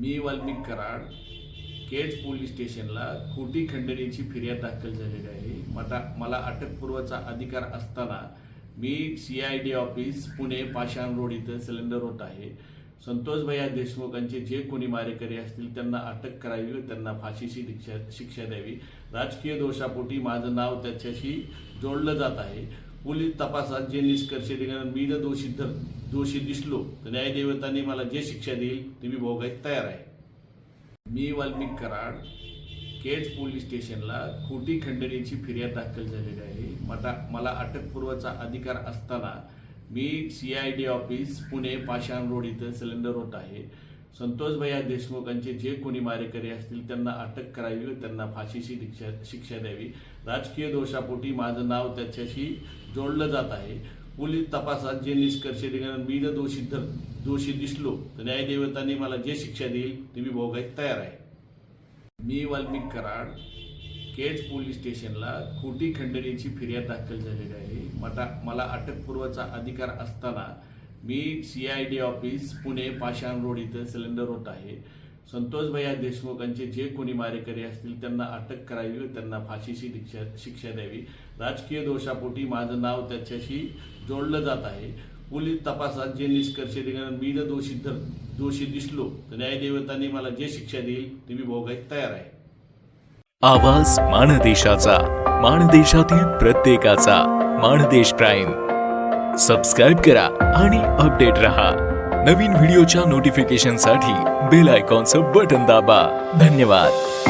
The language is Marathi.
मी वाल्मिक कराड केज पोलीस स्टेशनला खोटी खंडणीची फिर्याद दाखल झालेली आहे। मला अटकपूर्वचा अधिकार असताना मी CID ऑफिस पुणे पाषाण रोड इथं सिलेंडर होत आहे। संतोष भैया देशमुखांचे जे कोणी मारेकरी असतील त्यांना अटक करावी व त्यांना फाशीची शिक्षा द्यावी। राजकीय दोषापोटी माझं नाव त्याच्याशी जोडलं जात आहे। पोलीस तपासात जे निष्कर्ष निघाले मी जर दोषी दिसलो तर न्यायदेवतांनी मला जे शिक्षा देईल ती मी भोगायला तयार आहे। मी वाल्मिक कराड केज पोलीस स्टेशनला खोटी खंडणीची फिर्याद दाखल झालेली आहे। मला अटकपूर्वचा अधिकार असताना मी CID ऑफिस पुणे पाषाण रोड इथं सिलेंडर होत आहे। संतोष भैया देशमुखांचे जे कोणी मारेकरी असतील त्यांना अटक करावी व त्यांना फाशीची शिक्षा द्यावी। राजकीय दोषापोटी माझं नाव त्याच्याशी जोडलं जात आहे। पोलीस तपासात जे निष्कर्ष निघाले मी जर दोषी दिसलो तर न्यायदेवतांनी मला जे शिक्षा देईल ती मी भोगायला तयार आहे। मी वाल्मिक कराड केज पोलीस स्टेशनला खोटी खंडणीची फिर्याद दाखल झालेली आहे। मला अटकपूर्वचा अधिकार असताना मी CID ऑफिस पुणे पाषाण रोड इथं सिलेंडर होत आहे। संतोष भैया देशमुखांचे जे कोणी मारेकरी असतील त्यांना अटक करावी व त्यांना फाशीची शिक्षा द्यावी। राजकीय दोषापोटी माझं नाव त्याच्याशी जोडलं जात आहे। पोलीस तपासात जे निष्कर्ष निघाले मी जर दोषी दिसलो तर न्यायदेवतांनी मला जे शिक्षा देईल ती मी भोगायला तयार आहे। आवाज माणदेशाचा, माणदेशातील प्रत्येकाचा, माणदेश प्राईम। सबस्क्राइब करा आणि अपडेट रहा। नवीन व्हिडिओच्या नोटिफिकेशनसाठी बेल आयकॉनचं बटन दाबा। धन्यवाद।